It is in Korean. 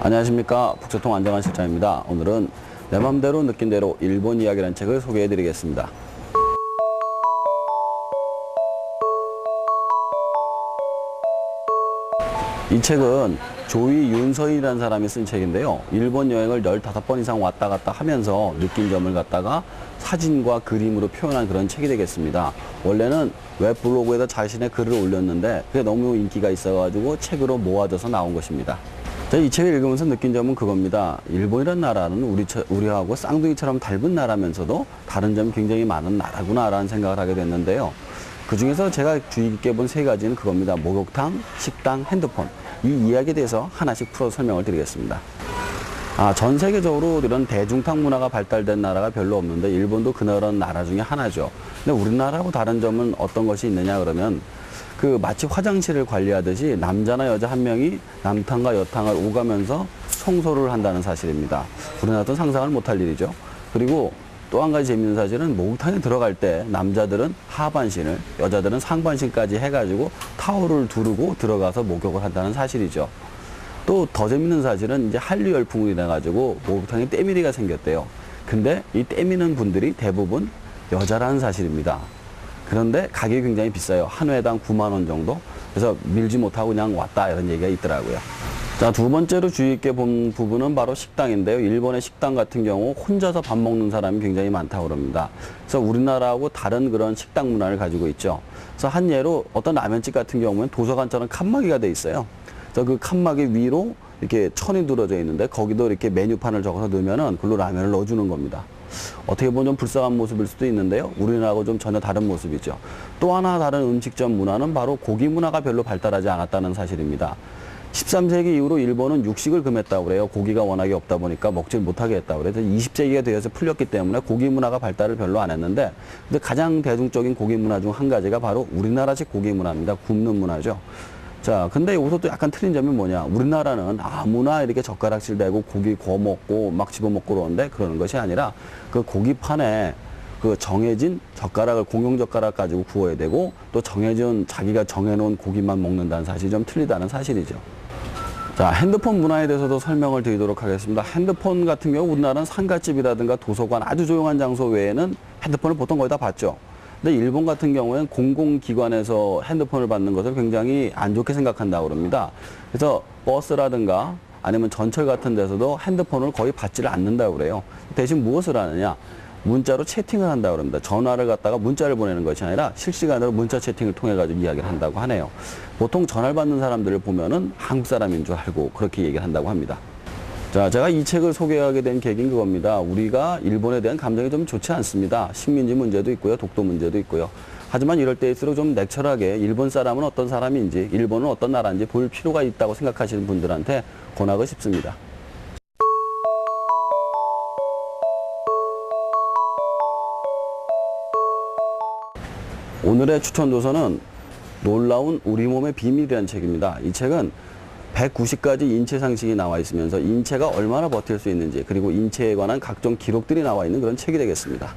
안녕하십니까. 북소통 안정환 실장입니다. 오늘은 내 맘대로 느낀 대로 일본 이야기라는 책을 소개해 드리겠습니다. 이 책은 조이 윤서인이라는 사람이 쓴 책인데요. 일본 여행을 15번 이상 왔다 갔다 하면서 느낀 점을 갖다가 사진과 그림으로 표현한 그런 책이 되겠습니다. 원래는 웹 블로그에다 자신의 글을 올렸는데 그게 너무 인기가 있어가지고 책으로 모아져서 나온 것입니다. 이 책을 읽으면서 느낀 점은 그겁니다. 일본이라는 나라는 우리하고 쌍둥이처럼 닮은 나라면서도 다른 점이 굉장히 많은 나라구나라는 생각을 하게 됐는데요. 그 중에서 제가 주의 깊게 본 세 가지는 그겁니다. 목욕탕, 식당, 핸드폰. 이 이야기에 대해서 하나씩 풀어서 설명을 드리겠습니다. 전 세계적으로 이런 대중탕 문화가 발달된 나라가 별로 없는데 일본도 그런 나라 중에 하나죠. 근데 우리나라하고 다른 점은 어떤 것이 있느냐 그러면 마치 화장실을 관리하듯이 남자나 여자 한 명이 남탕과 여탕을 오가면서 청소를 한다는 사실입니다. 우리나라도 상상을 못할 일이죠. 그리고 또 한 가지 재밌는 사실은 목욕탕에 들어갈 때 남자들은 하반신을, 여자들은 상반신까지 해가지고 타올을 두르고 들어가서 목욕을 한다는 사실이죠. 또 더 재밌는 사실은 이제 한류 열풍으로 인해가지고 목욕탕에 때밀이가 생겼대요. 근데 이 때미는 분들이 대부분 여자라는 사실입니다. 그런데 가격이 굉장히 비싸요. 한 회당 9만 원 정도. 그래서 밀지 못하고 그냥 왔다 이런 얘기가 있더라고요. 자, 두 번째로 주의 깊게 본 부분은 바로 식당인데요. 일본의 식당 같은 경우 혼자서 밥 먹는 사람이 굉장히 많다고 그럽니다. 그래서 우리나라하고 다른 그런 식당 문화를 가지고 있죠. 그래서 한 예로 어떤 라면집 같은 경우는 도서관처럼 칸막이가 돼 있어요. 그래서 그 칸막이 위로 이렇게 천이 들어져 있는데 거기도 이렇게 메뉴판을 적어서 넣으면은 그걸로 라면을 넣어주는 겁니다. 어떻게 보면 좀 불쌍한 모습일 수도 있는데요. 우리나라하고 좀 전혀 다른 모습이죠. 또 하나 다른 음식점 문화는 바로 고기 문화가 별로 발달하지 않았다는 사실입니다. 13세기 이후로 일본은 육식을 금했다고 그래요. 고기가 워낙에 없다 보니까 먹질 못하게 했다고 그래요. 20세기가 되어서 풀렸기 때문에 고기 문화가 발달을 별로 안 했는데 근데 가장 대중적인 고기 문화 중 한 가지가 바로 우리나라식 고기 문화입니다. 굽는 문화죠. 자, 근데 여기서 또 약간 틀린 점이 뭐냐. 우리나라는 아무나 이렇게 젓가락질 대고 고기 구워 먹고 막 집어 먹고 그러는데 그러는 것이 아니라 그 고기판에 정해진 젓가락을 공용 젓가락 가지고 구워야 되고 또 정해진 자기가 정해놓은 고기만 먹는다는 사실이 좀 틀리다는 사실이죠. 자, 핸드폰 문화에 대해서도 설명을 드리도록 하겠습니다. 핸드폰 같은 경우 우리나라는 상가집이라든가 도서관 아주 조용한 장소 외에는 핸드폰을 보통 거의 다 받죠. 근데 일본 같은 경우에는 공공기관에서 핸드폰을 받는 것을 굉장히 안 좋게 생각한다고 그럽니다. 그래서 버스라든가 아니면 전철 같은 데서도 핸드폰을 거의 받지를 않는다고 그래요. 대신 무엇을 하느냐? 문자로 채팅을 한다고 합니다. 전화를 갖다가 문자를 보내는 것이 아니라 실시간으로 문자 채팅을 통해 가지고 이야기를 한다고 하네요. 보통 전화를 받는 사람들을 보면은 한국 사람인 줄 알고 그렇게 얘기를 한다고 합니다. 자, 제가 이 책을 소개하게 된 계기는 그겁니다. 우리가 일본에 대한 감정이 좀 좋지 않습니다. 식민지 문제도 있고요. 독도 문제도 있고요. 하지만 이럴 때일수록 좀 냉철하게 일본 사람은 어떤 사람인지, 일본은 어떤 나라인지 볼 필요가 있다고 생각하시는 분들한테 권하고 싶습니다. 오늘의 추천 도서는 놀라운 우리 몸의 비밀이라는 책입니다. 이 책은 190가지 인체 상식이 나와 있으면서 인체가 얼마나 버틸 수 있는지 그리고 인체에 관한 각종 기록들이 나와 있는 그런 책이 되겠습니다.